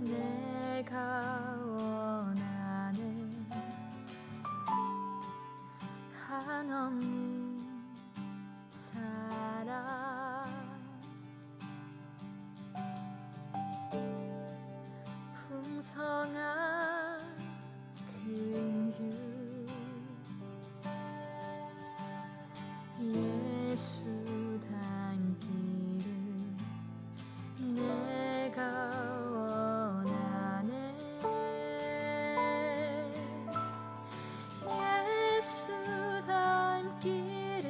내가 원하는 한없는 사랑, 풍성한 긍휼, 예수 닮기를 내가 원하네. 예수 닮기를,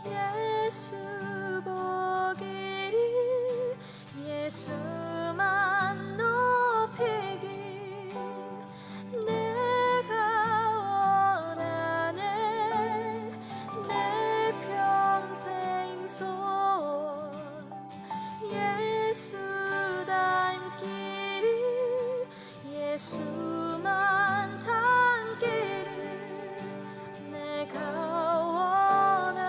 예수 보기를, 예수만 높이길 내가 원하네. 내 평생 소원 예수 닮기를, 예수만 닮기를 내가 원하네.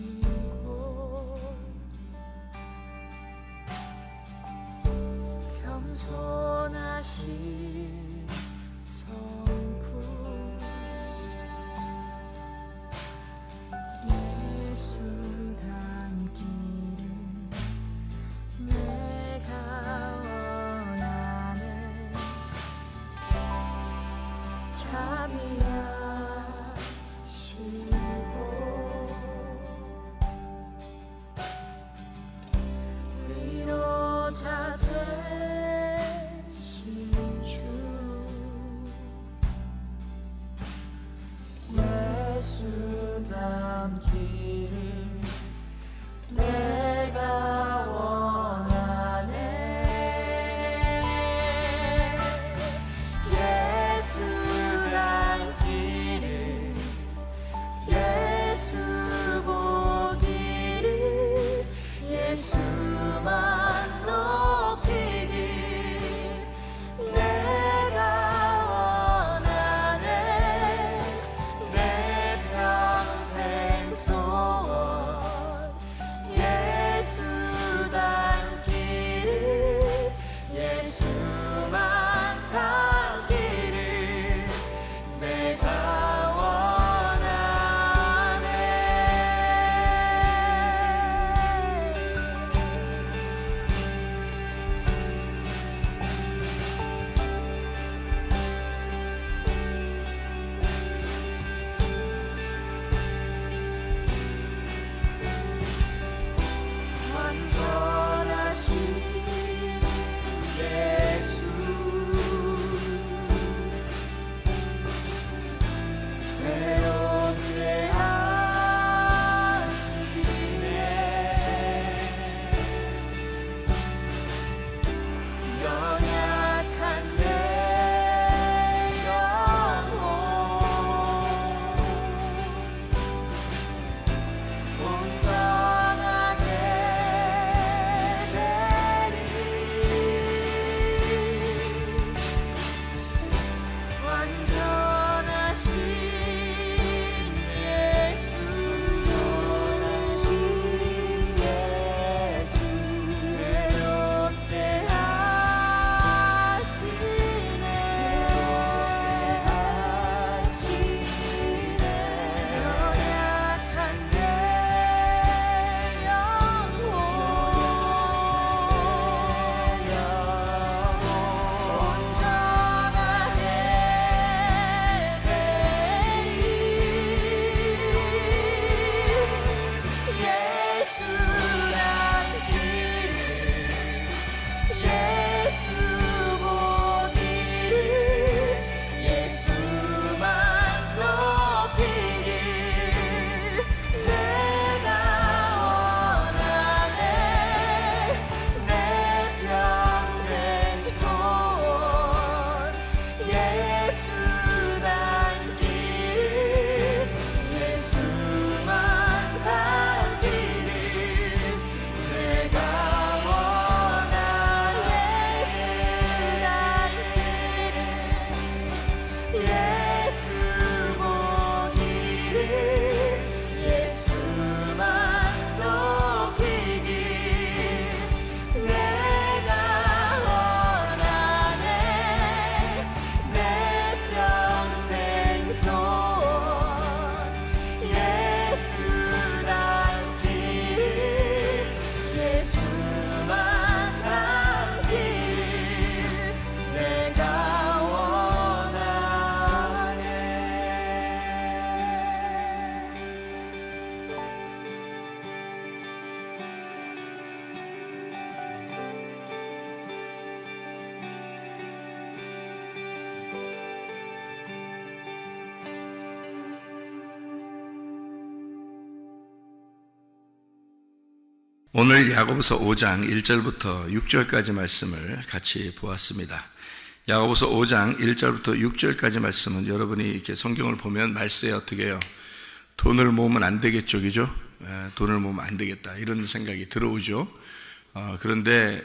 온유하시고 겸손하신 성품, 예수 닮기를 내가 원하네. 자비하시고 위로자 되신 주, 예수 닮기를 내가 원하네. 예수 닮기를, 예수 보기를, 예수만 높이길 내가 원하네. 내 평생 소원 오늘 야고보서 5장 1절부터 6절까지 말씀을 같이 보았습니다. 야고보서 5장 1절부터 6절까지 말씀은 여러분이 이렇게 성경을 보면 말세에 어떻게 해요? 돈을 모으면 안 되겠죠, 그죠? 돈을 모으면 안 되겠다 이런 생각이 들어오죠. 그런데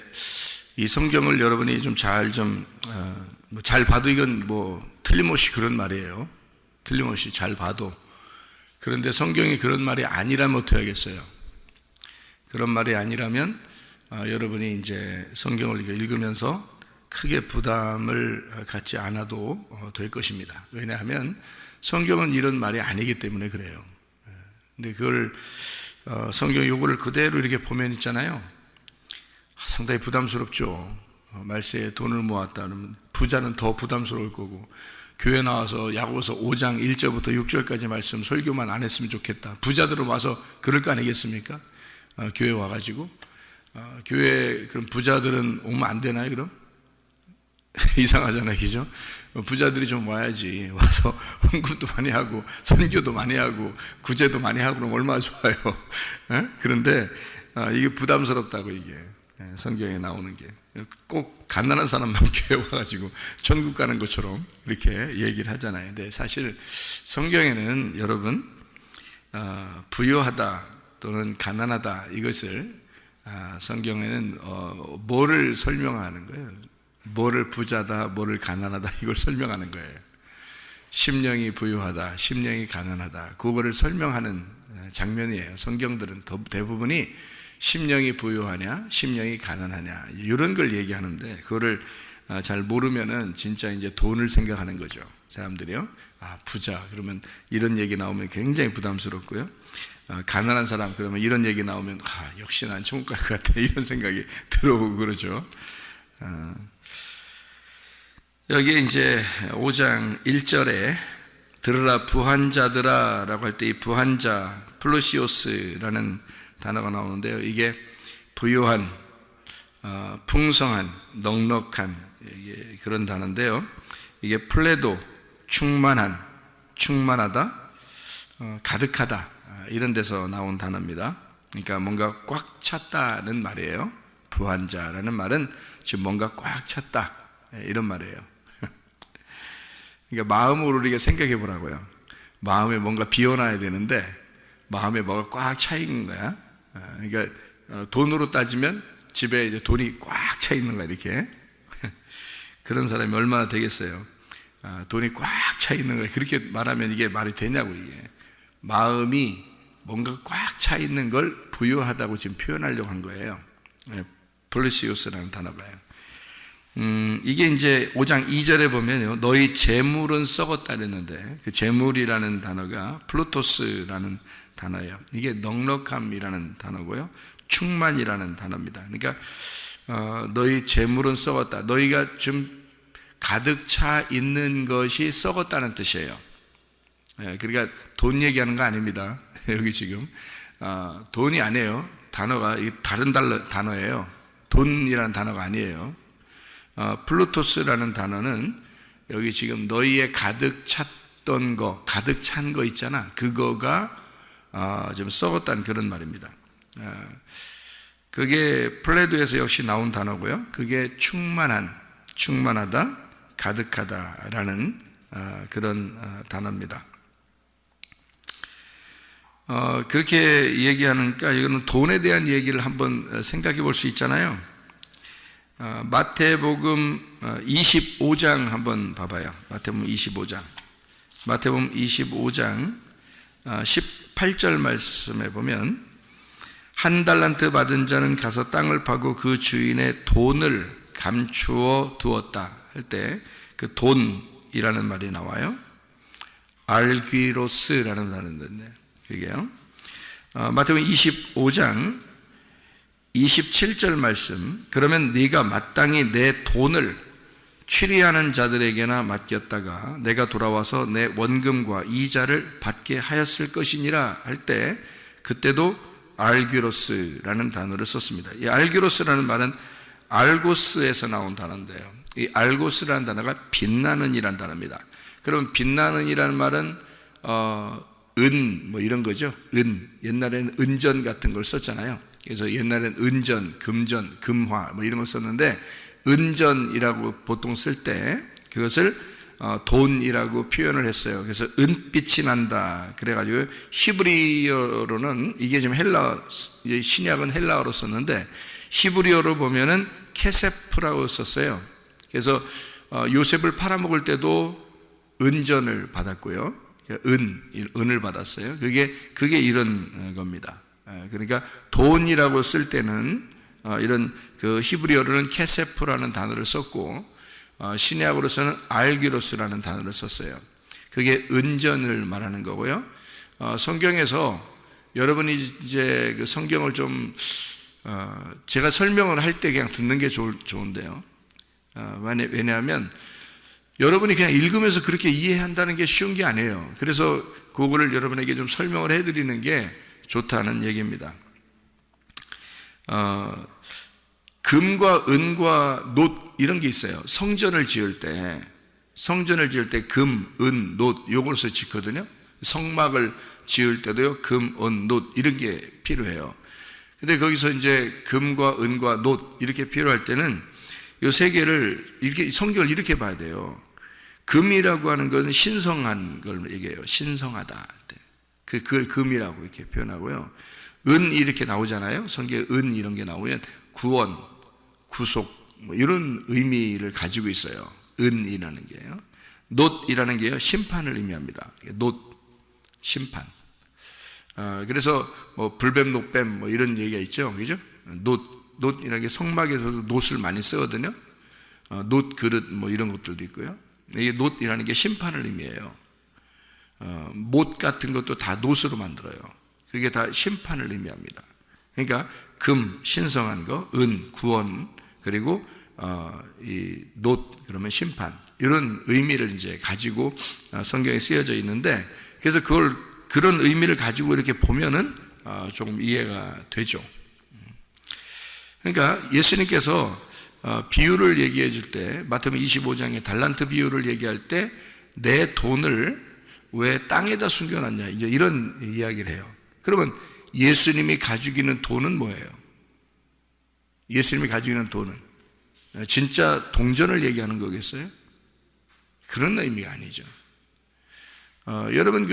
이 성경을 여러분이 좀 잘 봐도 이건 틀림없이 그런 말이에요. 틀림없이 잘 봐도. 그런데 성경이 그런 말이 아니라면 어떻게 하겠어요? 그런 말이 아니라면 여러분이 이제 성경을 읽으면서 크게 부담을 갖지 않아도 될 것입니다. 왜냐하면 성경은 이런 말이 아니기 때문에 그래요. 근데 그걸 성경 요구를 그대로 이렇게 보면 있잖아요. 상당히 부담스럽죠. 말세에 돈을 모았다 그러면 부자는 더 부담스러울 거고, 교회 나와서 야고보서 5장 1절부터 6절까지 말씀 설교만 안 했으면 좋겠다. 부자들은 와서 그럴 거 아니겠습니까? 교회 와가지고 교회 그럼 부자들은 오면 안 되나요? 그럼 이상하잖아요, 그죠? 부자들이 좀 와야지. 와서 헌금도 많이 하고 선교도 많이 하고 구제도 많이 하고 그러면 얼마나 좋아요. 그런데 이게 부담스럽다고, 이게 성경에 나오는 게 꼭 가난한 사람만 교회 와가지고 천국 가는 것처럼 이렇게 얘기를 하잖아요. 근데 사실 성경에는 여러분 부유하다 또는 가난하다 이것을 성경에는 뭐를 설명하는 거예요? 뭐를 부자다, 뭐를 가난하다 이걸 설명하는 거예요. 심령이 부유하다, 심령이 가난하다, 그거를 설명하는 장면이에요. 성경들은 대부분이 심령이 부유하냐, 심령이 가난하냐 이런 걸 얘기하는데, 그거를 잘 모르면은 진짜 이제 돈을 생각하는 거죠. 사람들이요. 부자 그러면 이런 얘기 나오면 굉장히 부담스럽고요. 가난한 사람 그러면 이런 얘기 나오면 역시 난 천국 갈 것 같아 이런 생각이 들어오고 그러죠. 여기 이제 5장 1절에 들으라 부한자들아 라고 할 때 이 부한자 플루시오스라는 단어가 나오는데요. 이게 부유한, 풍성한, 넉넉한 그런 단어인데요. 이게 플레도, 충만한, 충만하다, 가득하다 이런 데서 나온 단어입니다. 그러니까 뭔가 꽉 찼다는 말이에요. 부한자라는 말은 지금 뭔가 꽉 찼다 이런 말이에요. 그러니까 마음으로 우리가 생각해 보라고요. 마음에 뭔가 비워놔야 되는데 마음에 뭐가 꽉 차 있는 거야. 그러니까 돈으로 따지면 집에 이제 돈이 꽉 차 있는 거야, 이렇게. 그런 사람이 얼마나 되겠어요? 돈이 꽉 차 있는 거야. 그렇게 말하면 이게 말이 되냐고, 이게. 마음이 뭔가 꽉 차 있는 걸 부유하다고 지금 표현하려고 한 거예요. 플루시우스라는 단어가요. 이게 이제 5장 2절에 보면요, 너희 재물은 썩었다 그랬는데 그 재물이라는 단어가 플루토스라는 단어예요. 이게 넉넉함이라는 단어고요, 충만이라는 단어입니다. 그러니까 너희 재물은 썩었다. 너희가 좀 가득 차 있는 것이 썩었다는 뜻이에요. 그러니까 돈 얘기하는 거 아닙니다. 여기 지금 돈이 아니에요. 단어가 다른 단어예요. 돈이라는 단어가 아니에요. 플루토스라는 단어는 여기 지금 너희의 가득 찼던 거, 가득 찬 거 있잖아. 그거가 좀 썩었다는 그런 말입니다. 그게 플레도에서 역시 나온 단어고요. 그게 충만하다, 가득하다라는 그런 단어입니다. 그렇게 얘기하니까 이거는 돈에 대한 얘기를 한번 생각해 볼 수 있잖아요. 마태복음 25장 한번 봐봐요. 마태복음 25장 18절 말씀에 보면, 한 달란트 받은 자는 가서 땅을 파고 그 주인의 돈을 감추어 두었다 할 때 그 돈이라는 말이 나와요. 알귀로스라는 단어인데 그게요. 마태복음 25장 27절 말씀, 그러면 네가 마땅히 내 돈을 취리하는 자들에게나 맡겼다가 내가 돌아와서 내 원금과 이자를 받게 하였을 것이니라 할 때, 그때도 알귀로스라는 단어를 썼습니다. 이 알귀로스라는 말은 알고스에서 나온 단어인데요, 이 알고스라는 단어가 빛나는 이란 단어입니다. 그럼 빛나는 이라는 말은 은 이런 거죠. 옛날에는 은전 같은 걸 썼잖아요. 그래서 옛날엔 은전, 금전, 금화 뭐 이런 걸 썼는데 은전이라고 보통 쓸 때 그것을 돈이라고 표현을 했어요. 그래서 은빛이 난다. 그래가지고 히브리어로는 이게 지금 신약은 헬라어로 썼는데 히브리어로 보면은 케세프라고 썼어요. 그래서 요셉을 팔아먹을 때도 은전을 받았고요. 은을 받았어요. 그게 이런 겁니다. 그러니까 돈이라고 쓸 때는 이런 그 히브리어로는 케세프라는 단어를 썼고 신약으로서는 알기로스라는 단어를 썼어요. 그게 은전을 말하는 거고요. 성경에서 여러분이 이제 그 성경을 좀 제가 설명을 할 때 그냥 듣는 게 좋은데요. 왜냐하면 여러분이 그냥 읽으면서 그렇게 이해한다는 게 쉬운 게 아니에요. 그래서 그거를 여러분에게 좀 설명을 해드리는 게 좋다는 얘기입니다. 금과 은과 놋 이런 게 있어요. 성전을 지을 때 금, 은, 놋 요걸서 짓거든요. 성막을 지을 때도요. 금, 은, 놋 이런 게 필요해요. 근데 거기서 이제 금과 은과 놋 이렇게 필요할 때는 이 세 개를 이렇게 성경을 이렇게 봐야 돼요. 금이라고 하는 것은 신성한 걸 얘기해요. 신성하다. 그걸 금이라고 이렇게 표현하고요. 은 이렇게 나오잖아요. 성경에 은 이런 게 나오면 구원, 구속 뭐 이런 의미를 가지고 있어요. 은이라는 게요. 놋이라는 게요. 심판을 의미합니다. 놋, 심판. 그래서 뭐 불뱀, 녹뱀 뭐 이런 얘기가 있죠. 그죠? 놋이라는 게 성막에서도 놋을 많이 쓰거든요. 놋 그릇 뭐 이런 것들도 있고요. 이게 놋이라는 게 심판을 의미해요. 못 같은 것도 다 놋으로 만들어요. 그게 다 심판을 의미합니다. 그러니까 금, 신성한 거, 은, 구원, 그리고 이 놋 그러면 심판 이런 의미를 이제 가지고 성경에 쓰여져 있는데 그래서 그런 의미를 가지고 이렇게 보면은 조금 이해가 되죠. 그러니까 예수님께서 비유를 얘기해 줄 때 마태복음 25장에 달란트 비유를 얘기할 때 내 돈을 왜 땅에다 숨겨놨냐 이제 이런 이야기를 해요. 그러면 예수님이 가지고 있는 돈은 뭐예요? 예수님이 가지고 있는 돈은 진짜 동전을 얘기하는 거겠어요? 그런 의미가 아니죠. 여러분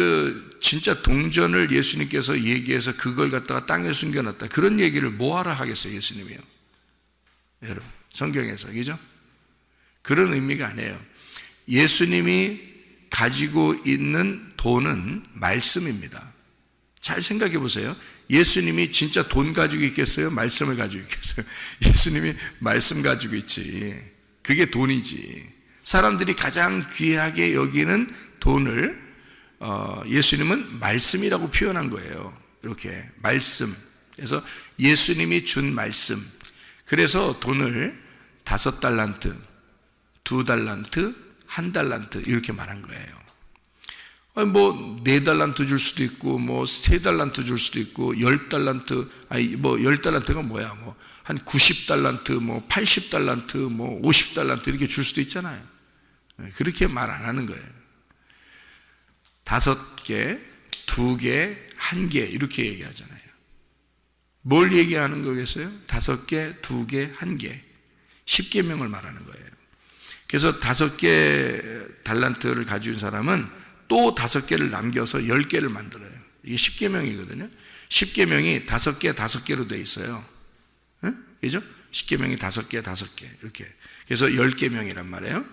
진짜 동전을 예수님께서 얘기해서 그걸 갖다가 땅에 숨겨놨다 그런 얘기를 뭐하러 하겠어요 예수님이요? 여러분 성경에서 그죠? 그런 의미가 아니에요. 예수님이 가지고 있는 돈은 말씀입니다. 잘 생각해 보세요. 예수님이 진짜 돈 가지고 있겠어요? 말씀을 가지고 있겠어요? 예수님이 말씀 가지고 있지. 그게 돈이지. 사람들이 가장 귀하게 여기는 돈을 예수님은 말씀이라고 표현한 거예요. 이렇게 말씀. 그래서 예수님이 준 말씀. 그래서 돈을 5달란트, 2달란트, 1달란트 이렇게 말한 거예요. 뭐 4달란트 줄 수도 있고 뭐 3달란트 줄 수도 있고 10달란트 뭐 10달란트가 뭐야 뭐 한 90달란트 뭐 80달란트 뭐 50달란트 이렇게 줄 수도 있잖아요. 그렇게 말 안 하는 거예요. 5개, 2개, 1개 이렇게 얘기하잖아요. 뭘 얘기하는 거겠어요? 5개, 2개, 1개 10계명을 말하는 거예요. 그래서 5개 달란트를 가지고 사람은 또 5개를 남겨서 10개를 만들어요. 이게 10계명이거든요. 10계명이 5개, 5개로 되어 있어요. 그죠? 10계명이 5개, 5개 이렇게. 그래서 10계명이란 말이에요.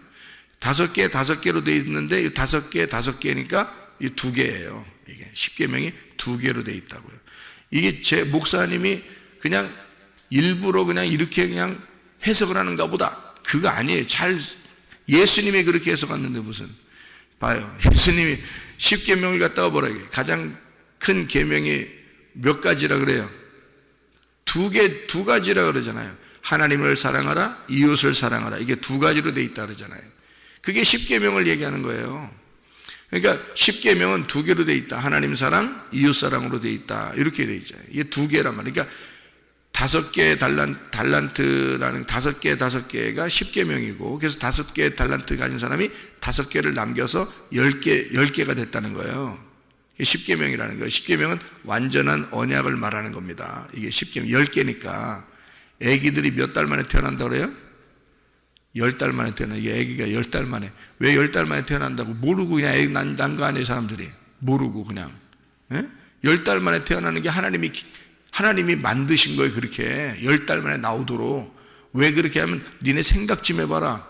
5개, 5개로 되어 있는데 이 5개, 5개니까 이 2개예요. 이게 10계명이 2개로 되어 있다고요. 이게 제 목사님이 그냥 일부러 그냥 이렇게 그냥 해석을 하는가 보다. 그거 아니에요. 예수님이 그렇게 해석했는데 무슨 봐요. 예수님이 10계명을 갖다가 뭐라 해요? 가장 큰 계명이 몇 가지라 그래요? 두 가지라 그러잖아요. 하나님을 사랑하라, 이웃을 사랑하라. 이게 2가지로 돼 있다 그러잖아요. 그게 10계명을 얘기하는 거예요. 그러니까 10계명은 2개로 돼 있다. 하나님 사랑, 이웃 사랑으로 돼 있다. 이렇게 돼 있잖아요. 이게 2개란 말이에요. 그러니까 5개 달란트라는 5개가 10계명이고 그래서 5개 달란트 가진 사람이 5개를 남겨서 10개가 됐다는 거예요. 십계명이라는 거예요. 십계명은 완전한 언약을 말하는 겁니다. 이게 십계명 10개니까 애기들이 몇 달 만에 태어난다고 그래요? 10달 만에 태어나. 이게 애기가 10달 만에. 왜 10달 만에 태어난다고 모르고 그냥 애기 난 거 아니에요, 사람들이. 모르고 그냥. 예? 10달 만에 태어나는 게 하나님이 만드신 거예요. 그렇게 10달 만에 나오도록. 왜 그렇게 하면 니네 생각 좀 해봐라.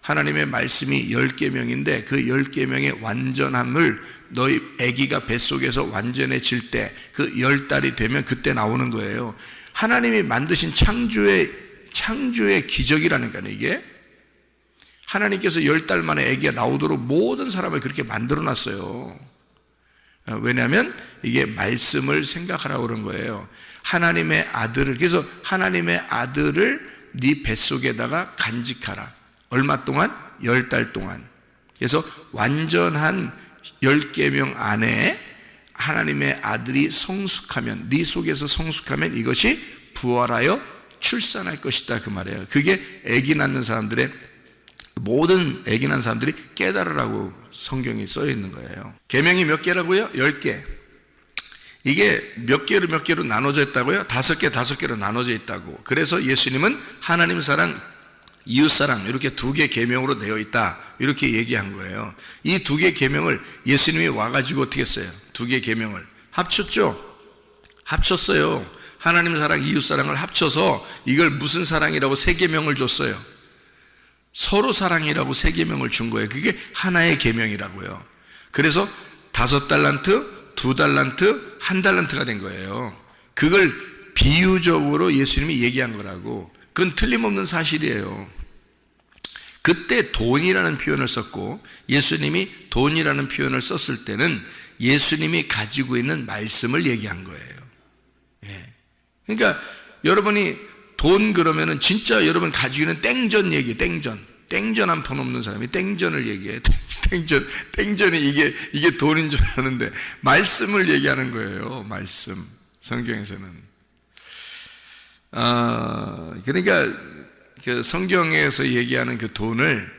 하나님의 말씀이 10계명인데 그 10계명의 완전함을 너희 아기가 뱃속에서 완전해질 때 그 10달이 되면 그때 나오는 거예요. 하나님이 만드신 창조의 기적이라니까요. 이게 하나님께서 10달 만에 아기가 나오도록 모든 사람을 그렇게 만들어 놨어요. 왜냐하면 이게 말씀을 생각하라고 그런 거예요. 하나님의 아들을, 그래서 하나님의 아들을 네 뱃속에다가 간직하라. 얼마 동안? 10달 동안. 그래서 완전한 10계명 안에 하나님의 아들이 성숙하면, 네 속에서 성숙하면 이것이 부활하여 출산할 것이다, 그 말이에요. 그게 아기 낳는 사람들의, 모든 아기 낳는 사람들이 깨달으라고 성경이 써 있는 거예요. 계명이 몇 개라고요? 10개. 이게 몇 개로 나눠져 있다고요? 5개로 나눠져 있다고. 그래서 예수님은 하나님 사랑, 이웃 사랑 이렇게 2개 계명으로 되어 있다, 이렇게 얘기한 거예요. 이 2개 계명을 예수님이 와가지고 어떻게 했어요? 2개 계명을 합쳤죠. 합쳤어요. 하나님 사랑, 이웃 사랑을 합쳐서 이걸 무슨 사랑이라고 3계명을 줬어요. 서로 사랑이라고 3계명을 준 거예요. 그게 하나의 계명이라고요. 그래서 5달란트, 2달란트, 1달란트가 된 거예요. 그걸 비유적으로 예수님이 얘기한 거라고. 그건 틀림없는 사실이에요. 그때 돈이라는 표현을 썼고 예수님이 돈이라는 표현을 썼을 때는 예수님이 가지고 있는 말씀을 얘기한 거예요. 예. 그러니까 여러분이 돈 그러면은 진짜 여러분 가지고 있는 땡전 얘기, 땡전 한 푼 없는 사람이 땡전을 얘기해. 땡전이 이게 돈인 줄 아는데 말씀을 얘기하는 거예요. 말씀. 성경에서는. 그러니까 그 성경에서 얘기하는 그 돈을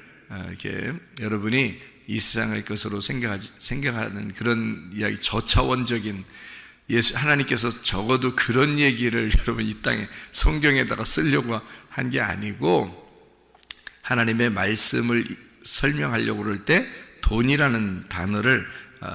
이렇게 여러분이 이 세상의 것으로 생각하는 그런 이야기, 저차원적인, 하나님께서 적어도 그런 얘기를 여러분 이 땅에 성경에다가 쓰려고 한 게 아니고 하나님의 말씀을 설명하려고 그럴 때 돈이라는 단어를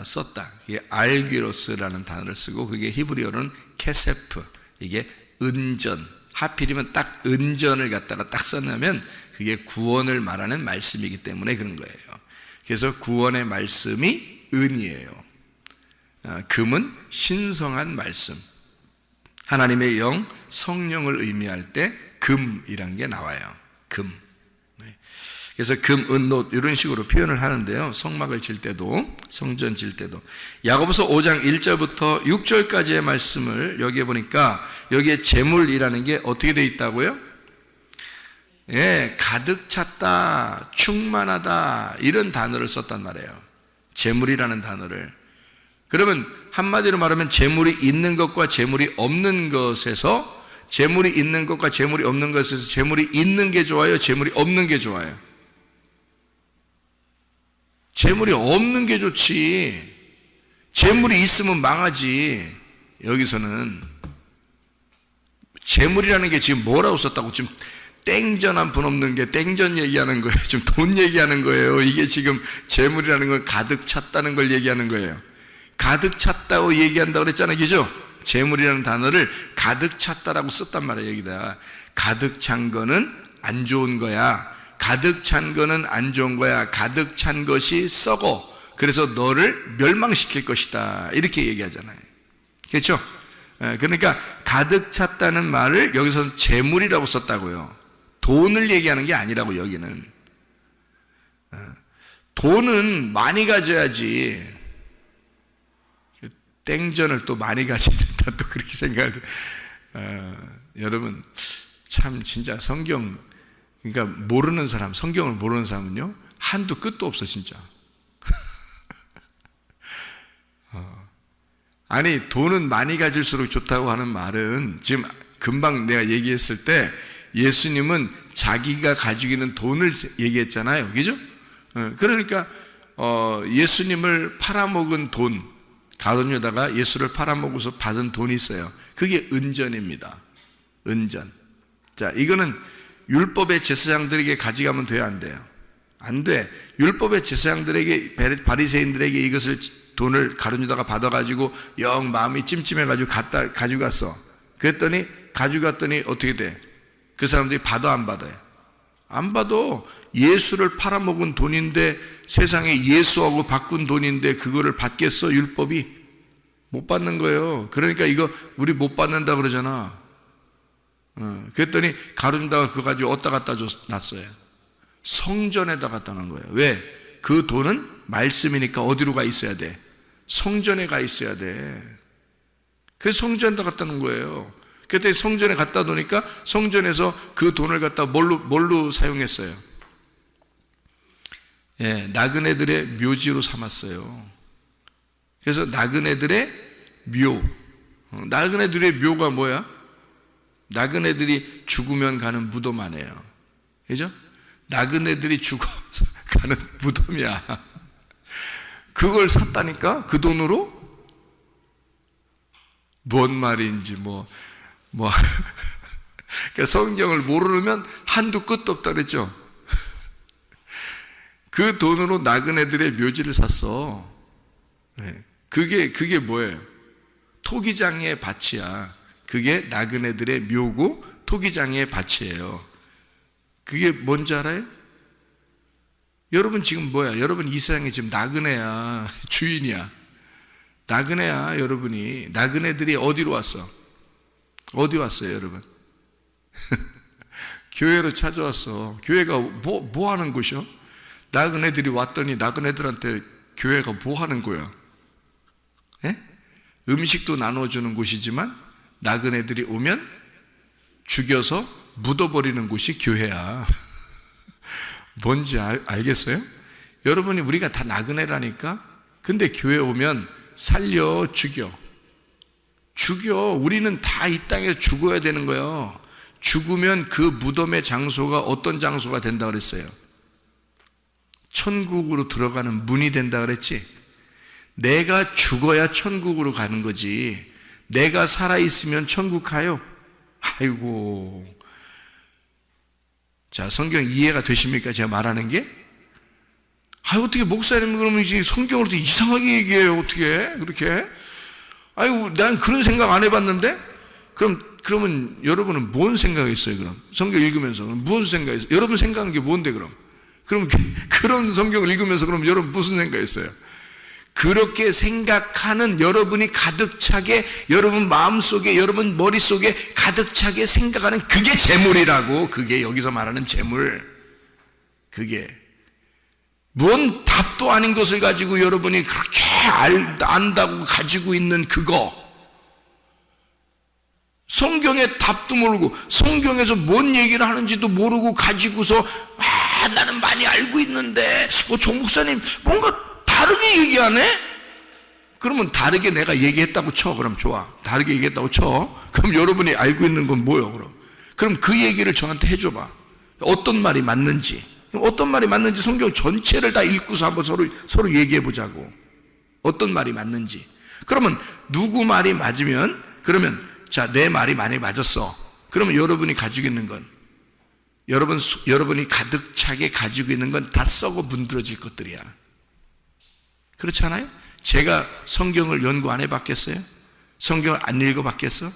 썼다. 이게 알기로스라는 단어를 쓰고 그게 히브리어로는 케세프, 이게 은전, 하필이면 딱 은전을 갖다가 딱 써놓으면 그게 구원을 말하는 말씀이기 때문에 그런 거예요. 그래서 구원의 말씀이 은이에요. 금은 신성한 말씀, 하나님의 영, 성령을 의미할 때 금이란 게 나와요. 금. 그래서 금, 은, 놋 이런 식으로 표현을 하는데요. 성막을 질 때도, 성전 질 때도. 야고보서 5장 1절부터 6절까지의 말씀을 여기에 보니까 여기에 재물이라는 게 어떻게 되어 있다고요? 예, 가득 찼다, 충만하다 이런 단어를 썼단 말이에요. 재물이라는 단어를. 그러면 한마디로 말하면 재물이 있는 것과 재물이 없는 것에서, 재물이 있는 것과 재물이 없는 것에서 재물이 있는 게 좋아요, 재물이 없는 게 좋아요? 재물이 없는 게 좋지. 재물이 있으면 망하지. 여기서는 재물이라는 게 지금 뭐라고 썼다고? 지금 땡전 한 푼 없는 게 땡전 얘기하는 거예요. 지금 돈 얘기하는 거예요. 이게 지금 재물이라는 건 가득 찼다는 걸 얘기하는 거예요. 가득 찼다고 얘기한다고 그랬잖아요. 그죠? 재물이라는 단어를 가득 찼다라고 썼단 말이에요. 여기다 가득 찬 거는 안 좋은 거야. 가득 찬 거는 안 좋은 거야. 가득 찬 것이 썩어. 그래서 너를 멸망시킬 것이다. 이렇게 얘기하잖아요. 그렇죠? 그러니까 가득 찼다는 말을 여기서 재물이라고 썼다고요. 돈을 얘기하는 게 아니라고. 여기는 돈은 많이 가져야지. 땡전을 또 많이 가져야 된다, 또 그렇게 생각을. 여러분 참 진짜 성경, 그러니까 모르는 사람, 성경을 모르는 사람은요 한도 끝도 없어 진짜. 아니 돈은 많이 가질수록 좋다고 하는 말은 지금 금방 내가 얘기했을 때 예수님은 자기가 가지고 있는 돈을 얘기했잖아요. 그죠? 그러니까 예수님을 팔아먹은 돈, 가룟 유다가 예수를 팔아먹어서 받은 돈이 있어요. 그게 은전입니다. 은전. 자, 이거는 율법의 제사장들에게 가져가면 돼요, 안 돼요? 안 돼. 율법의 제사장들에게, 바리새인들에게 이것을 돈을 가룟 유다가 받아가지고 영 마음이 찜찜해가지고 가져갔어. 그랬더니 가져갔더니 어떻게 돼? 그 사람들이 받아 안 받아요? 안 받아. 예수를 팔아먹은 돈인데, 세상에 예수하고 바꾼 돈인데 그거를 받겠어? 율법이? 못 받는 거예요. 그러니까 이거 우리 못 받는다 그러잖아. 그랬더니 가룟 유다가 그거 가지고 어디다 갖다 놨어요? 성전에다 갖다 놓은 거예요. 왜? 그 돈은 말씀이니까 어디로 가 있어야 돼? 성전에 가 있어야 돼. 그래서 성전에다 갖다 놓은 거예요. 그때 성전에 갖다 놓으니까 성전에서 그 돈을 갖다 뭘로 사용했어요? 예, 나그네들의 묘지로 삼았어요. 그래서 나그네들의 묘. 나그네들의 묘가 뭐야? 나그네들이 죽으면 가는 무덤 아니에요. 그죠? 나그네들이 죽어 가는 무덤이야. 그걸 샀다니까? 그 돈으로? 뭔 말인지 그러니까 성경을 모르면 한두 끝도 없다 그랬죠. 그 돈으로 나그네들의 묘지를 샀어. 그게 뭐예요? 토기장의 밭이야. 그게 나그네들의 묘고 토기장의 밭이에요. 그게 뭔지 알아요? 여러분 지금 뭐야? 여러분 이 세상에 지금 나그네야. 주인이야. 나그네야, 여러분이. 나그네들이 어디로 왔어? 어디 왔어요, 여러분? 교회로 찾아왔어. 교회가 뭐 하는 곳이요? 나그네들이 왔더니 나그네들한테 교회가 뭐 하는 거야? 예? 음식도 나눠주는 곳이지만 나그네들이 오면 죽여서 묻어버리는 곳이 교회야. 뭔지 알겠어요? 여러분이 우리가 다 나그네라니까? 근데 교회 오면 살려, 죽여. 우리는 다 이 땅에 죽어야 되는 거예요. 죽으면 그 무덤의 장소가 어떤 장소가 된다 그랬어요? 천국으로 들어가는 문이 된다 그랬지? 내가 죽어야 천국으로 가는 거지. 내가 살아있으면 천국 가요? 아이고. 자, 성경 이해가 되십니까? 제가 말하는 게? 어떻게 목사님 그러면 이제 성경을 또 이상하게 얘기해요? 어떻게? 그렇게? 아이고, 난 그런 생각 안 해봤는데? 그러면 여러분은 뭔 생각했어요, 그럼? 성경 읽으면서. 무슨 생각했어요? 여러분 생각한 게 뭔데, 그럼? 그런 성경을 읽으면서 그럼 여러분 무슨 생각했어요? 그렇게 생각하는 여러분이 가득 차게, 여러분 마음속에, 여러분 머릿속에 가득 차게 생각하는 그게 재물이라고. 그게 여기서 말하는 재물. 그게. 뭔 답도 아닌 것을 가지고 여러분이 그렇게 안다고 가지고 있는 그거. 성경의 답도 모르고 성경에서 뭔 얘기를 하는지도 모르고 가지고서 나는 많이 알고 있는데 조 목사님 뭔가 다르게 얘기하네? 그러면 다르게 내가 얘기했다고 쳐. 그럼 좋아. 다르게 얘기했다고 쳐. 그럼 여러분이 알고 있는 건 뭐예요, 그럼? 그럼 그 얘기를 저한테 해줘봐. 어떤 말이 맞는지. 어떤 말이 맞는지 성경 전체를 다 읽고서 한번 서로 얘기해 보자고. 어떤 말이 맞는지. 그러면 누구 말이 맞으면, 그러면 자, 내 말이 만약에 맞았어. 그러면 여러분이 가지고 있는 건, 여러분이 가득 차게 가지고 있는 건 다 썩어 문드러질 것들이야. 그렇지 않아요? 제가 성경을 연구 안 해봤겠어요? 성경을 안 읽어봤겠어?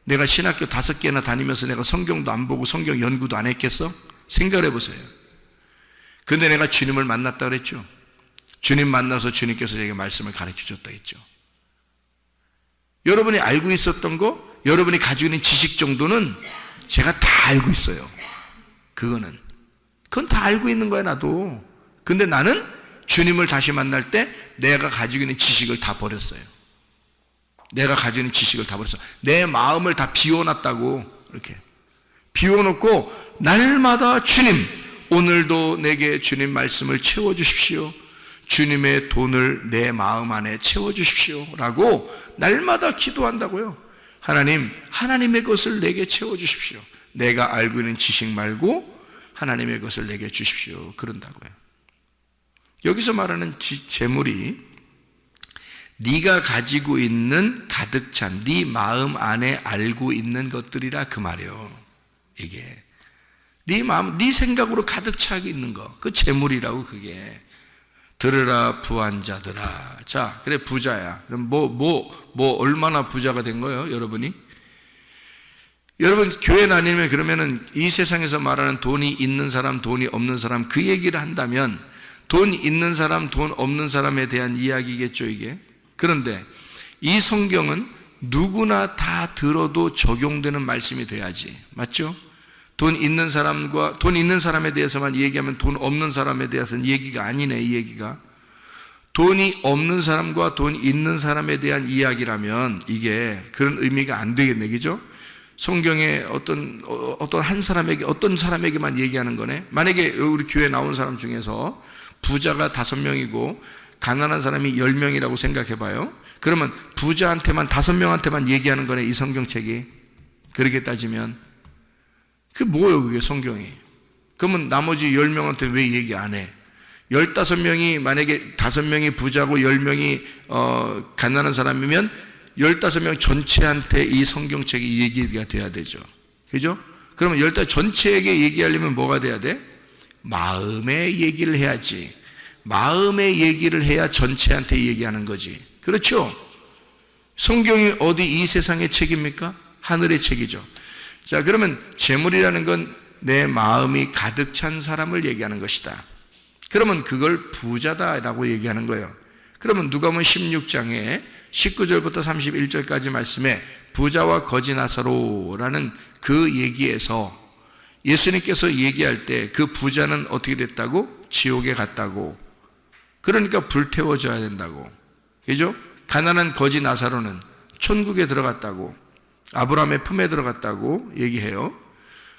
내가 신학교 5개나 다니면서 내가 성경도 안 보고 성경 연구도 안 했겠어? 생각을 해보세요. 근데 내가 주님을 만났다 그랬죠? 주님 만나서 주님께서 제게 말씀을 가르쳐 줬다 했죠. 여러분이 알고 있었던 거, 여러분이 가지고 있는 지식 정도는 제가 다 알고 있어요. 그건 다 알고 있는 거야, 나도. 근데 나는 주님을 다시 만날 때 내가 가지고 있는 지식을 다 버렸어요. 내가 가지고 있는 지식을 다 버렸어. 내 마음을 다 비워놨다고. 이렇게 비워놓고 날마다 주님, 오늘도 내게 주님 말씀을 채워주십시오. 주님의 돈을 내 마음 안에 채워주십시오 라고 날마다 기도한다고요. 하나님, 하나님의 것을 내게 채워주십시오. 내가 알고 있는 지식 말고 하나님의 것을 내게 주십시오. 그런다고요. 여기서 말하는 재물이 네가 가지고 있는 가득 찬 네 마음 안에 알고 있는 것들이라 그 말이에요. 이게 네 마음, 네 생각으로 가득 차 있는 거, 그 재물이라고. 그게 들으라 부한 자들아. 자, 그래 부자야. 그럼 얼마나 부자가 된 거예요, 여러분이? 여러분 교회 다니면 그러면은 이 세상에서 말하는 돈이 있는 사람, 돈이 없는 사람 그 얘기를 한다면 돈 있는 사람, 돈 없는 사람에 대한 이야기겠죠, 이게. 그런데 이 성경은 누구나 다 들어도 적용되는 말씀이 돼야지. 맞죠? 돈 있는 사람과 돈 있는 사람에 대해서만 얘기하면 돈 없는 사람에 대해서는 얘기가 아니네, 이 얘기가. 돈이 없는 사람과 돈 있는 사람에 대한 이야기라면 이게 그런 의미가 안 되겠네, 그죠? 성경에 어떤 한 사람에게, 어떤 사람에게만 얘기하는 거네. 만약에 우리 교회 나온 사람 중에서 부자가 5명이고 가난한 사람이 10명이라고 생각해 봐요. 그러면 부자한테만 5명한테만 얘기하는 거네, 이 성경책이. 그렇게 따지면 그게 뭐예요, 그게 성경이. 그러면 나머지 10명한테 왜 얘기 안 해? 15명이, 만약에 5명이 부자고 10명이 가난한 사람이면 15명 전체한테 이 성경책이 얘기가 돼야 되죠. 그죠? 그러면 15 전체에게 얘기하려면 뭐가 돼야 돼? 마음의 얘기를 해야지. 마음의 얘기를 해야 전체한테 얘기하는 거지. 그렇죠? 성경이 어디 이 세상의 책입니까? 하늘의 책이죠. 자, 그러면 재물이라는 건 내 마음이 가득 찬 사람을 얘기하는 것이다. 그러면 그걸 부자다라고 얘기하는 거예요. 그러면 누가복음 16장에 19절부터 31절까지 말씀에 부자와 거지 나사로라는 그 얘기에서 예수님께서 얘기할 때 그 부자는 어떻게 됐다고? 지옥에 갔다고. 그러니까 불태워져야 된다고. 그죠? 가난한 거지 나사로는 천국에 들어갔다고, 아브라함의 품에 들어갔다고 얘기해요.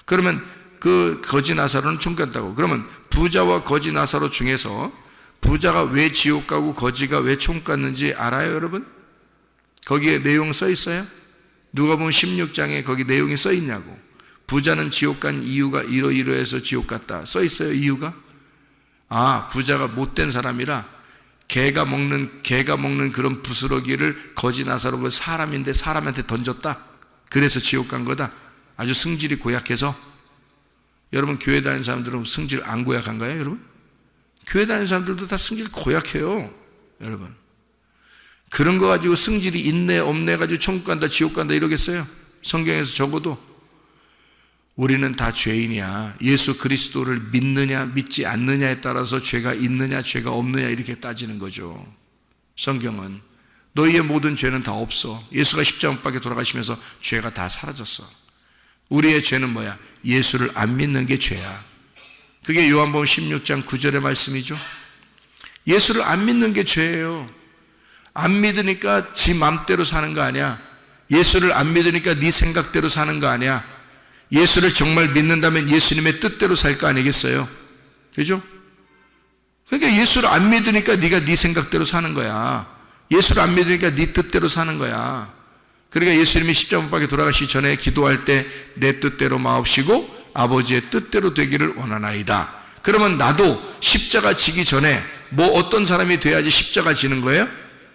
그러면 그 거지 나사로는 천국 갔다고. 그러면 부자와 거지 나사로 중에서 부자가 왜 지옥 가고 거지가 왜 천국 갔는지 알아요, 여러분? 거기에 내용 써 있어요? 누가복음 16장에 거기 내용이 써 있냐고. 부자는 지옥 간 이유가 이러이러해서 지옥 갔다 써 있어요, 이유가? 아, 부자가 못된 사람이라 개가 먹는 그런 부스러기를 거지 나사로가 사람인데 사람한테 던졌다. 그래서 지옥 간 거다. 아주 승질이 고약해서. 여러분 교회 다니는 사람들은 승질 안 고약한가요, 여러분? 교회 다니는 사람들도 다 승질 고약해요, 여러분. 그런 거 가지고 승질이 있네 없네 가지고 천국 간다 지옥 간다 이러겠어요? 성경에서 적어도. 우리는 다 죄인이야. 예수 그리스도를 믿느냐 믿지 않느냐에 따라서 죄가 있느냐 죄가 없느냐 이렇게 따지는 거죠. 성경은 너희의 모든 죄는 다 없어. 예수가 십자가 못 박혀 돌아가시면서 죄가 다 사라졌어. 우리의 죄는 뭐야? 예수를 안 믿는 게 죄야. 그게 요한복음 16장 9절의 말씀이죠. 예수를 안 믿는 게 죄예요. 안 믿으니까 지 맘대로 사는 거 아니야. 예수를 안 믿으니까 네 생각대로 사는 거 아니야. 예수를 정말 믿는다면 예수님의 뜻대로 살 거 아니겠어요? 그죠? 그러니까 예수를 안 믿으니까 네가 네 생각대로 사는 거야. 예수를 안 믿으니까 네 뜻대로 사는 거야. 그러니까 예수님이 십자가 못 박혀 돌아가시기 전에 기도할 때 내 뜻대로 마옵시고 아버지의 뜻대로 되기를 원하나이다. 그러면 나도 십자가 지기 전에 뭐 어떤 사람이 돼야지 십자가 지는 거예요?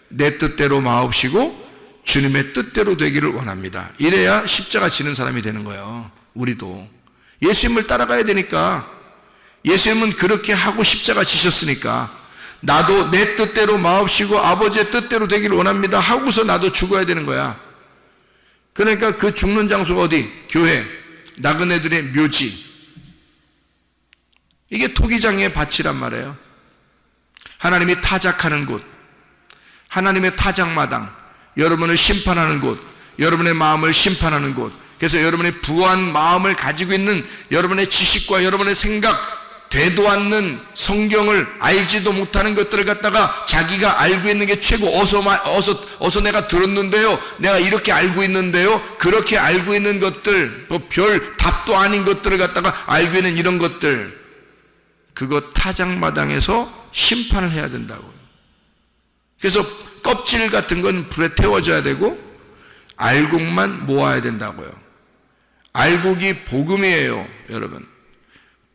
내 뜻대로 마옵시고 주님의 뜻대로 되기를 원합니다. 이래야 십자가 지는 사람이 되는 거예요. 우리도 예수님을 따라가야 되니까. 예수님은 그렇게 하고 십자가 지셨으니까 나도 내 뜻대로 마옵시고 아버지의 뜻대로 되기를 원합니다 하고서 나도 죽어야 되는 거야. 그러니까 그 죽는 장소가 어디? 교회, 나그네들의 묘지. 이게 토기장의 밭이란 말이에요. 하나님이 타작하는 곳, 하나님의 타작마당, 여러분을 심판하는 곳, 여러분의 마음을 심판하는 곳. 그래서 여러분의 부한 마음을 가지고 있는 여러분의 지식과 여러분의 생각, 되도 않는 성경을 알지도 못하는 것들을 갖다가 자기가 알고 있는 게 최고, 어서 내가 들었는데요, 내가 이렇게 알고 있는데요, 그렇게 알고 있는 것들, 뭐 별 답도 아닌 것들을 갖다가 알고 있는 이런 것들, 그거 타작마당에서 심판을 해야 된다고요. 그래서 껍질 같은 건 불에 태워져야 되고 알곡만 모아야 된다고요. 알곡이 복음이에요, 여러분.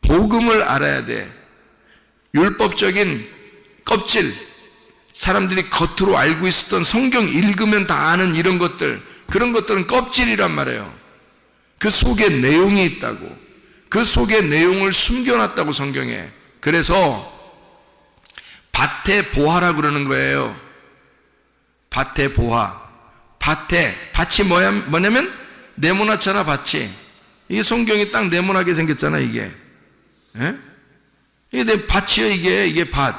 복음을 알아야 돼. 율법적인 껍질, 사람들이 겉으로 알고 있었던 성경 읽으면 다 아는 이런 것들, 그런 것들은 껍질이란 말이에요. 그 속에 내용이 있다고. 그 속에 내용을 숨겨놨다고 성경에. 그래서 밭의 보화라 그러는 거예요. 밭의 보화. 밭이 뭐냐면 네모나잖아, 밭이. 이게 성경이 딱 네모나게 생겼잖아, 이게. 예? 이게 내 밭이요, 이게 밭.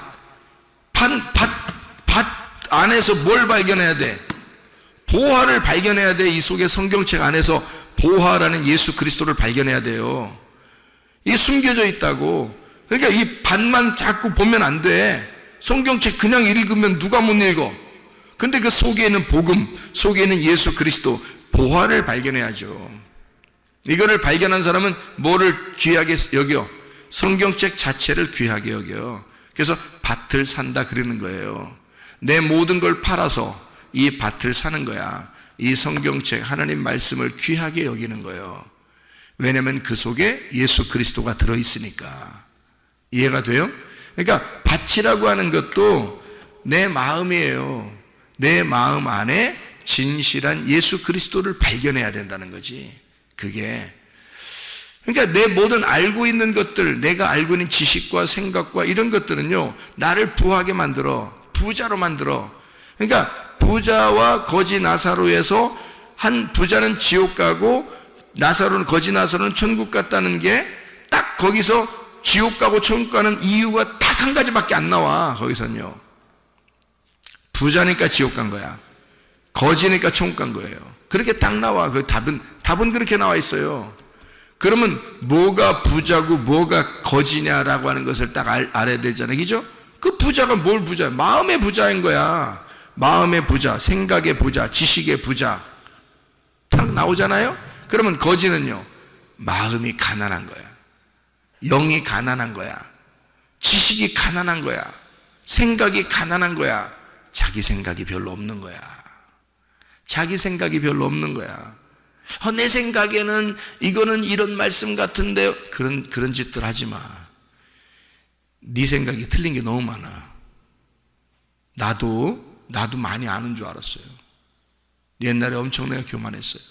밭 안에서 뭘 발견해야 돼? 보화를 발견해야 돼. 이 속에 성경책 안에서 보화라는 예수 그리스도를 발견해야 돼요. 이게 숨겨져 있다고. 그러니까 이 밭만 자꾸 보면 안 돼. 성경책 그냥 읽으면 누가 못 읽어? 근데 그 속에는 복음, 속에는 예수 그리스도, 보화를 발견해야죠. 이거를 발견한 사람은 뭐를 귀하게 여겨? 성경책 자체를 귀하게 여겨. 그래서 밭을 산다 그러는 거예요. 내 모든 걸 팔아서 이 밭을 사는 거야. 이 성경책 하나님 말씀을 귀하게 여기는 거예요. 왜냐하면 그 속에 예수 그리스도가 들어있으니까. 이해가 돼요? 그러니까 밭이라고 하는 것도 내 마음이에요. 내 마음 안에 진실한 예수 그리스도를 발견해야 된다는 거지. 그게. 그러니까 내 모든 알고 있는 것들, 내가 알고 있는 지식과 생각과 이런 것들은요, 나를 부하게 만들어. 부자로 만들어. 그러니까 부자와 거지 나사로에서 한 부자는 지옥 가고 거지 나사로는 천국 갔다는 게 딱 거기서 지옥 가고 천국 가는 이유가 딱 한 가지밖에 안 나와. 거기서는요. 부자니까 지옥 간 거야. 거지니까 천국 간 거예요. 그렇게 딱 나와. 그 답은 그렇게 나와 있어요. 그러면 뭐가 부자고 뭐가 거지냐라고 하는 것을 딱 알아야 되잖아요. 그죠? 그 부자가 뭘 부자야? 마음의 부자인 거야. 마음의 부자, 생각의 부자, 지식의 부자. 딱 나오잖아요? 그러면 거지는요, 마음이 가난한 거야. 영이 가난한 거야. 지식이 가난한 거야. 생각이 가난한 거야. 자기 생각이 별로 없는 거야. 자기 생각이 별로 없는 거야. 내 생각에는 이거는 이런 말씀 같은데 그런 짓들 하지 마. 네 생각이 틀린 게 너무 많아. 나도 많이 아는 줄 알았어요. 옛날에 엄청 내가 교만했어요.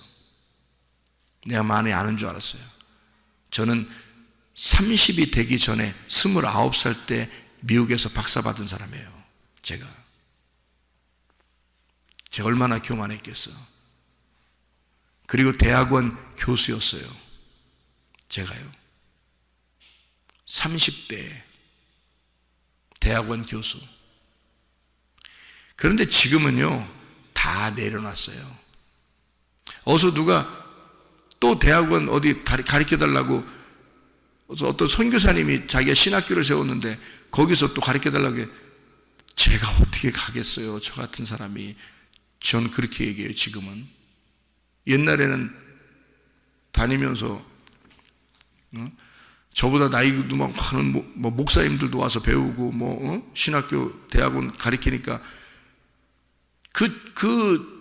내가 많이 아는 줄 알았어요. 저는 30이 되기 전에 29살 때 미국에서 박사 받은 사람이에요. 제가 얼마나 교만했겠어. 그리고 대학원 교수였어요. 제가요. 30대 대학원 교수. 그런데 지금은요, 다 내려놨어요. 어서 누가 또 대학원 어디 가르쳐 달라고, 어떤 선교사님이 자기가 신학교를 세웠는데 거기서 또 가르쳐 달라고 해. 제가 어떻게 가겠어요? 저 같은 사람이. 전 그렇게 얘기해요, 지금은. 옛날에는 다니면서 저보다 나이도 막 많은 목사님들도 와서 배우고 신학교 대학원 가르치니까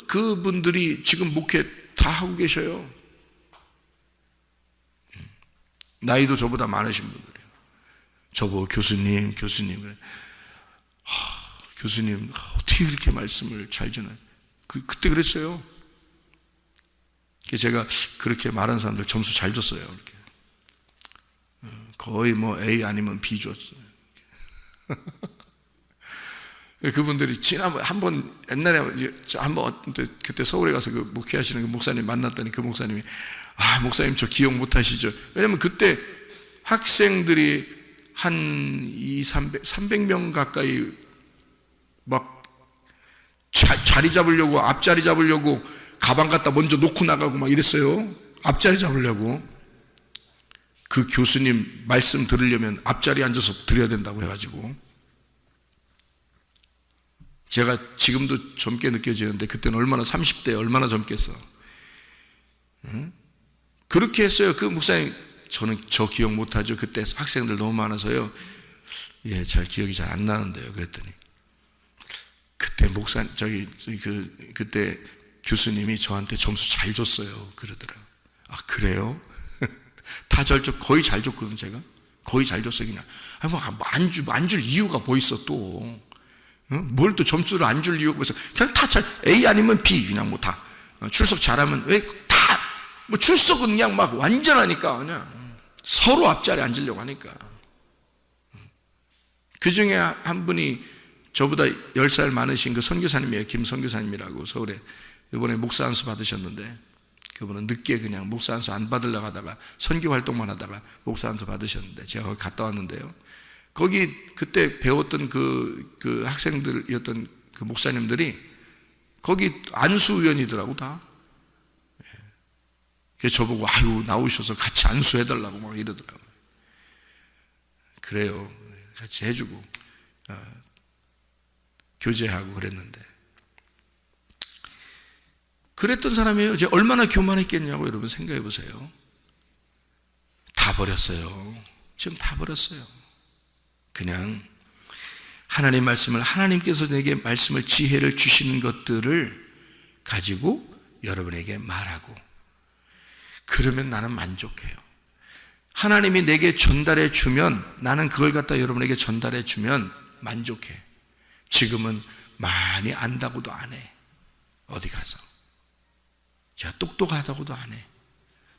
그분들이 지금 목회 다 하고 계셔요. 나이도 저보다 많으신 분들이에요. 저보고 교수님 교수님 어떻게 그렇게 말씀을 잘 전해요? 그때 그랬어요. 제가 그렇게 말하는 사람들 점수 잘 줬어요. 이렇게. 거의 A 아니면 B 줬어요. 그분들이 지난번 한번 옛날에 한번 그때 서울에 가서 그 목회하시는 그 목사님 만났더니 그 목사님이 목사님 저 기억 못 하시죠? 왜냐면 그때 학생들이 한 300명 가까이 막 자리 잡으려고, 앞자리 잡으려고 가방 갖다 먼저 놓고 나가고 막 이랬어요. 앞자리 잡으려고. 그 교수님 말씀 들으려면 앞자리에 앉아서 들어야 된다고 해가지고. 제가 지금도 젊게 느껴지는데 그때는 얼마나 30대 얼마나 젊겠어. 응? 그렇게 했어요. 그 목사님. 저는 저 기억 못하죠. 그때 학생들 너무 많아서요. 예, 잘 기억이 잘 안 나는데요. 그랬더니 그때 목사님 그때 교수님이 저한테 점수 잘 줬어요. 그러더라고요. 그래요? 다 거의 잘 줬거든. 제가 거의 잘 줬어요. 그냥 안 줄 이유가 뭐 있어 또. 뭘 또 점수를 안 줄 이유가 없어서 그냥 다 잘 A 아니면 B 그냥 뭐 다 출석 잘하면 왜 다 뭐 출석은 그냥 막 완전하니까 그냥 서로 앞자리에 앉으려고 하니까. 그 중에 한 분이 저보다 10살 많으신 그 선교사님이에요. 김 선교사님이라고 서울에 이번에 목사 안수 받으셨는데 그분은 늦게 그냥 목사 안수 안 받으려고 하다가 선교 활동만 하다가 목사 안수 받으셨는데 제가 거기 갔다 왔는데요. 거기 그때 배웠던 그 학생들이었던 그 목사님들이 거기 안수위원이더라고 다. 그래서 저보고 아유 나오셔서 같이 안수해달라고 막 이러더라고요. 그래요. 같이 해주고 교제하고 그랬는데 그랬던 사람이에요. 이제 얼마나 교만했겠냐고 여러분 생각해 보세요. 다 버렸어요. 지금 다 버렸어요. 그냥 하나님 말씀을 하나님께서 내게 말씀을 지혜를 주시는 것들을 가지고 여러분에게 말하고 그러면 나는 만족해요. 하나님이 내게 전달해 주면 나는 그걸 갖다 여러분에게 전달해 주면 만족해. 지금은 많이 안다고도 안 해. 어디 가서 제가 똑똑하다고도 안 해.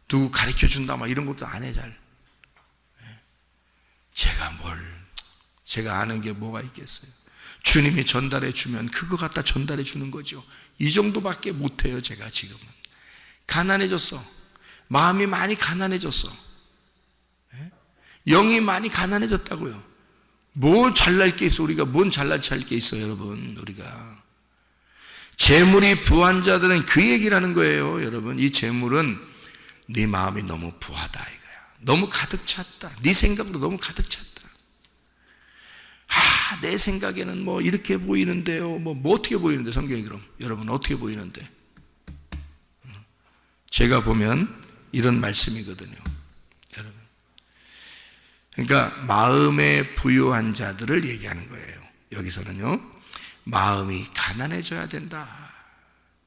누구 가르쳐 준다 막 이런 것도 안 해. 잘 제가 아는 게 뭐가 있겠어요. 주님이 전달해 주면 그거 갖다 전달해 주는 거죠. 이 정도밖에 못해요. 제가 지금은 가난해졌어. 마음이 많이 가난해졌어. 영이 많이 가난해졌다고요. 뭐 잘날 게 있어. 우리가 뭔 잘날 게 있어요 여러분. 우리가 재물이 부한 자들은 그 얘기를 하는 거예요. 여러분 이 재물은 네 마음이 너무 부하다 이거야. 너무 가득 찼다. 네 생각으로 너무 가득 찼다. 내 생각에는 뭐 이렇게 보이는데요. 뭐 어떻게 보이는데 성경이 그럼 여러분 어떻게 보이는데? 제가 보면 이런 말씀이거든요. 여러분. 그러니까 마음에 부유한 자들을 얘기하는 거예요. 여기서는요. 마음이 가난해져야 된다.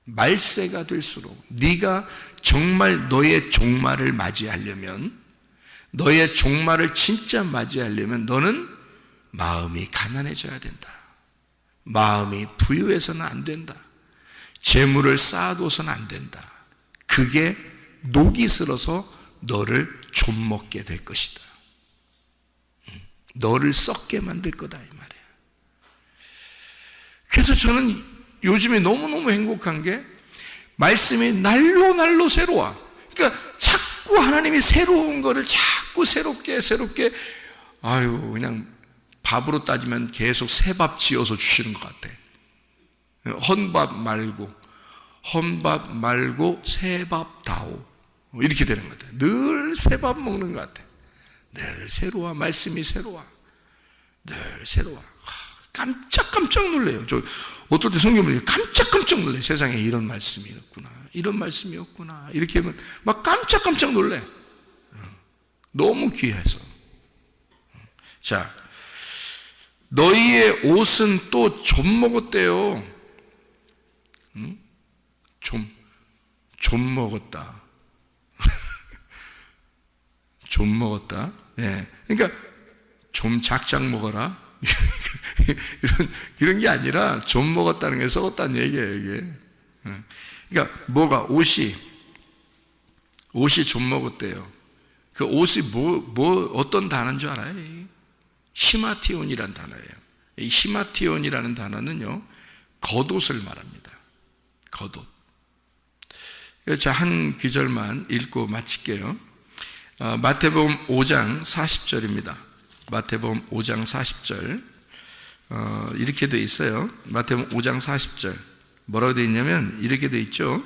말세가 될수록 네가 정말 너의 종말을 맞이하려면 너의 종말을 진짜 맞이하려면 너는 마음이 가난해져야 된다. 마음이 부유해서는 안 된다. 재물을 쌓아둬서는 안 된다. 그게 녹이 슬어서 너를 좀먹게 될 것이다. 너를 썩게 만들 거다 이 말이야. 그래서 저는 요즘에 너무너무 행복한 게 말씀이 날로 새로워. 그러니까 자꾸 하나님이 새로운 거를 자꾸 새롭게 아유 그냥 밥으로 따지면 계속 새밥 지어서 주시는 것 같아. 헌밥 말고 새밥 다오 이렇게 되는 것 같아. 늘 새밥 먹는 것 같아. 늘 새로워. 말씀이 새로워. 늘 새로워. 깜짝 놀래요. 저 어떨 때 성경 보면 깜짝 놀래. 세상에 이런 말씀이 있구나. 이런 말씀이 없구나. 이렇게 하면 막 깜짝 놀래. 너무 귀해서. 자, 너희의 옷은 또 좀 먹었대요. 좀 먹었다. 좀 먹었다. 예. 그러니까 좀 작작 먹어라. 이런 게 아니라 좀 먹었다는 게 썩었다는 얘기예요, 이게. 그러니까 뭐가 옷이 좀 먹었대요. 그 옷이 어떤 단어인 줄 알아요? 히마티온이라는 단어예요. 이 히마티온이라는 단어는요, 겉옷을 말합니다. 겉옷. 자, 한 구절만 읽고 마칠게요. 마태복음 5장 40절입니다. 마태복음 5장 40절. 이렇게 돼 있어요. 마태복음 5장 40절. 뭐라고 돼 있냐면, 이렇게 돼 있죠.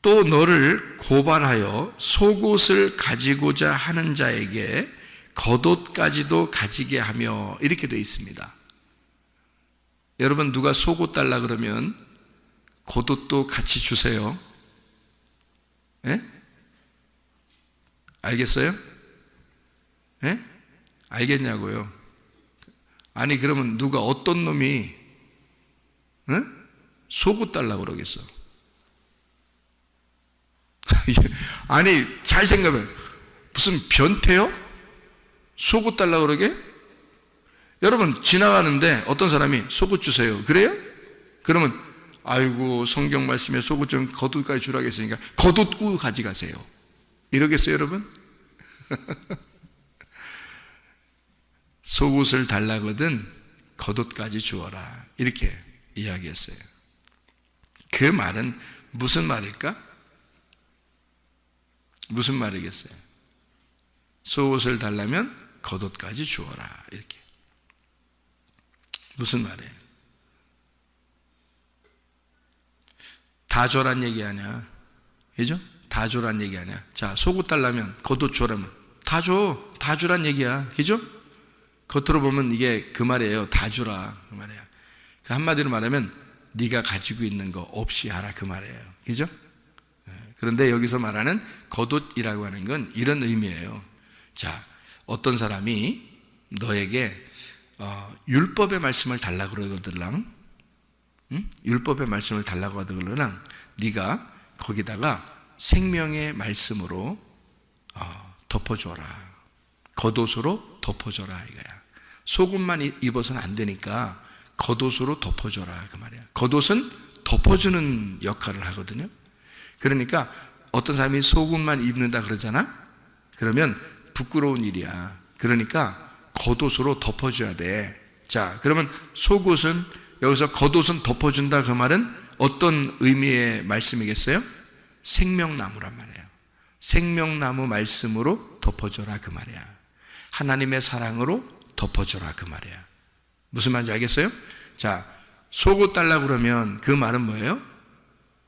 또 너를 고발하여 속옷을 가지고자 하는 자에게 겉옷까지도 가지게 하며, 이렇게 돼 있습니다. 여러분 누가 속옷 달라 그러면 겉옷도 같이 주세요. 예? 알겠어요? 예? 알겠냐고요? 아니 그러면 누가 어떤 놈이 속옷 달라 그러겠어? 아니 잘 생각해. 무슨 변태요? 속옷 달라 그러게? 여러분 지나가는데 어떤 사람이 속옷 주세요. 그래요? 그러면 아이고 성경 말씀에 속옷 좀 겉옷까지 주라고 했으니까 겉옷 꾸고 가져가세요. 이러겠어요 여러분? 속옷을 달라거든 겉옷까지 주어라 이렇게 이야기했어요. 그 말은 무슨 말일까? 무슨 말이겠어요? 속옷을 달라면 겉옷까지 주어라 이렇게. 무슨 말이에요? 다 줘란 얘기 아니야. 그죠? 다 줘란 얘기 아니야. 자, 속옷 달라면 겉옷 줘라면 다 줘. 다 주란 얘기야. 그죠? 겉으로 보면 이게 그 말이에요. 다 주라. 그 말이야. 그 한마디로 말하면 네가 가지고 있는 거 없이 하라. 그 말이에요. 그죠? 그런데 여기서 말하는 겉옷이라고 하는 건 이런 의미예요. 자, 어떤 사람이 너에게 율법의 말씀을 달라고 그러거들랑 율법의 말씀을 달라고 하더라도 네가 거기다가 생명의 말씀으로 덮어줘라. 겉옷으로 덮어줘라 이거야. 속옷만 입어서는 안 되니까 겉옷으로 덮어줘라 그 말이야. 겉옷은 덮어주는 역할을 하거든요. 그러니까 어떤 사람이 속옷만 입는다 그러잖아. 그러면 부끄러운 일이야. 그러니까 겉옷으로 덮어줘야 돼. 자, 그러면 속옷은 여기서 겉옷은 덮어준다 그 말은 어떤 의미의 말씀이겠어요? 생명나무란 말이에요. 생명나무 말씀으로 덮어줘라 그 말이야. 하나님의 사랑으로 덮어줘라 그 말이야. 무슨 말인지 알겠어요? 자, 속옷 달라고 그러면 그 말은 뭐예요?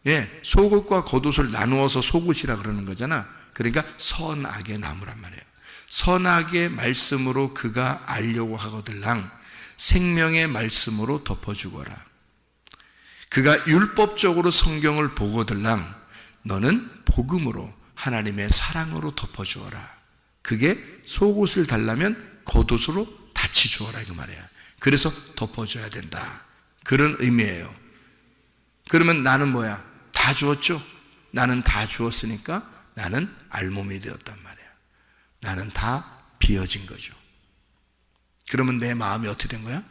예, 속옷과 겉옷을 나누어서 속옷이라 그러는 거잖아. 그러니까 선악의 나무란 말이에요. 선악의 말씀으로 그가 알려고 하거들랑 생명의 말씀으로 덮어주거라. 그가 율법적으로 성경을 보거들랑 너는 복음으로 하나님의 사랑으로 덮어주어라. 그게 속옷을 달라면 겉옷으로 같이 주어라 그 말이야. 그래서 덮어줘야 된다. 그런 의미예요. 그러면 나는 뭐야? 다 주었죠? 나는 다 주었으니까 나는 알몸이 되었단 말이야. 나는 다 비어진 거죠. 그러면 내 마음이 어떻게 된 거야?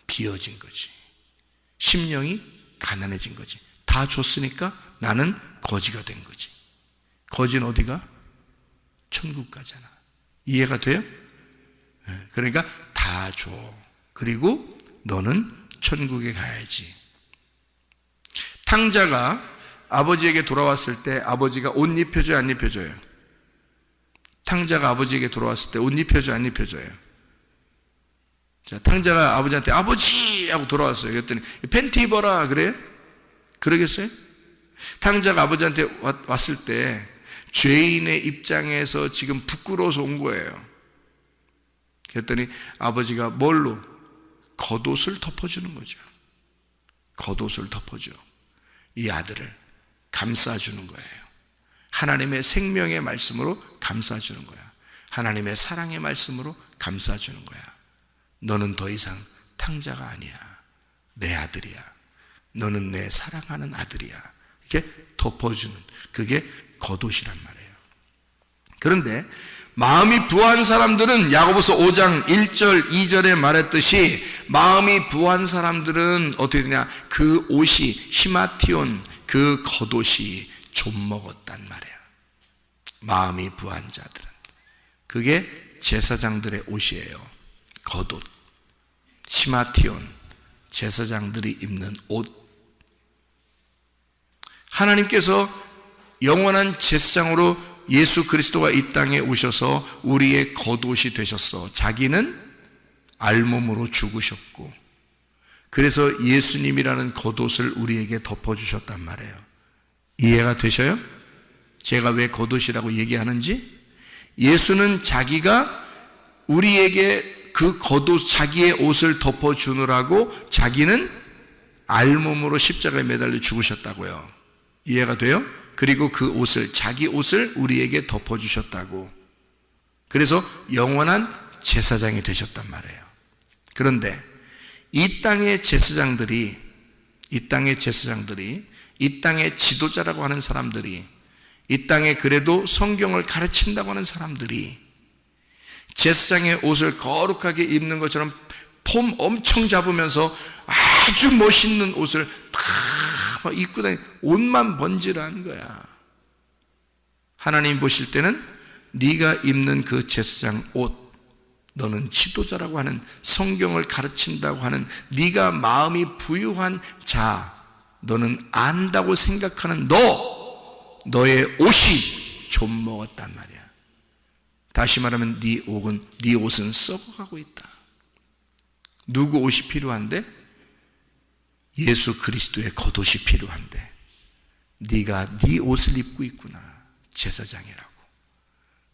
비어진 거지. 심령이 가난해진 거지. 다 줬으니까 나는 거지가 된 거지. 거지는 어디가? 천국 가잖아. 이해가 돼요? 그러니까 다 줘. 그리고 너는 천국에 가야지. 탕자가 아버지에게 돌아왔을 때 아버지가 옷 입혀줘요, 안 입혀줘요? 탕자가 아버지에게 돌아왔을 때 옷 입혀줘요, 안 입혀줘요? 자, 탕자가 아버지한테 아버지! 하고 돌아왔어요. 그랬더니 팬티 입어라 그래요? 그러겠어요? 탕자가 아버지한테 왔을 때 죄인의 입장에서 지금 부끄러워서 온 거예요. 그랬더니 아버지가 뭘로? 겉옷을 덮어주는 거죠. 겉옷을 덮어줘. 이 아들을 감싸주는 거예요. 하나님의 생명의 말씀으로 감싸주는 거야. 하나님의 사랑의 말씀으로 감싸주는 거야. 너는 더 이상 탕자가 아니야. 내 아들이야. 너는 내 사랑하는 아들이야. 이렇게 덮어주는 그게 겉옷이란 말이에요. 그런데 마음이 부한 사람들은 야고보서 5장 1절 2절에 말했듯이 마음이 부한 사람들은 어떻게 되냐? 그 옷이 히마티온 그 겉옷이 좀 먹었단 말이에요. 마음이 부한 자들은 그게 제사장들의 옷이에요. 겉옷 히마티온 제사장들이 입는 옷. 하나님께서 영원한 제사장으로 예수 그리스도가 이 땅에 오셔서 우리의 겉옷이 되셨어. 자기는 알몸으로 죽으셨고 그래서 예수님이라는 겉옷을 우리에게 덮어주셨단 말이에요. 이해가 되셔요? 제가 왜 겉옷이라고 얘기하는지? 예수는 자기가 우리에게 그 겉옷 자기의 옷을 덮어주느라고 자기는 알몸으로 십자가에 매달려 죽으셨다고요. 이해가 돼요? 그리고 그 옷을 자기 옷을 우리에게 덮어주셨다고. 그래서 영원한 제사장이 되셨단 말이에요. 그런데 이 땅의 제사장들이 이 땅의 지도자라고 하는 사람들이 이 땅에 그래도 성경을 가르친다고 하는 사람들이 제사장의 옷을 거룩하게 입는 것처럼 폼 엄청 잡으면서 아주 멋있는 옷을 다 입고 다니, 옷만 번지르한 거야. 하나님 보실 때는 네가 입는 그 제사장 옷, 너는 지도자라고 하는, 성경을 가르친다고 하는, 네가 마음이 부유한 자, 너는 안다고 생각하는 너의 옷이 좀 먹었단 말이야. 다시 말하면 네 옷은 썩어가고 있다. 누구 옷이 필요한데? 예수 그리스도의 겉옷이 필요한데, 네가 네 옷을 입고 있구나. 제사장이라고.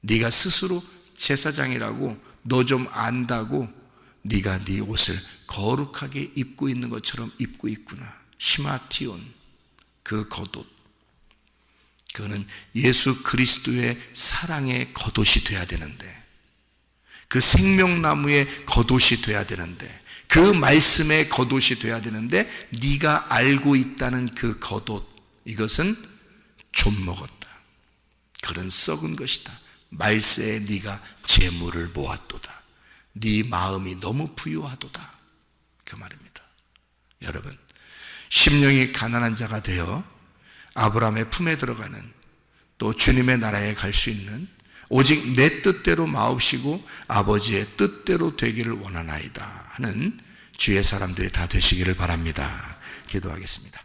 네가 스스로 제사장이라고, 너 좀 안다고 네가 네 옷을 거룩하게 입고 있는 것처럼 입고 있구나. 시마티온, 그 겉옷, 그거는 예수 그리스도의 사랑의 겉옷이 돼야 되는데, 그 생명나무의 겉옷이 돼야 되는데, 그 말씀의 겉옷이 돼야 되는데, 네가 알고 있다는 그 겉옷, 이것은 좀 먹었다. 그런 썩은 것이다. 말세에 네가 재물을 모았도다. 네 마음이 너무 부유하도다. 그 말입니다. 여러분, 심령이 가난한 자가 되어 아브라함의 품에 들어가는, 또 주님의 나라에 갈 수 있는, 오직 내 뜻대로 마옵시고 아버지의 뜻대로 되기를 원하나이다 하는 주의 사람들이 다 되시기를 바랍니다. 기도하겠습니다.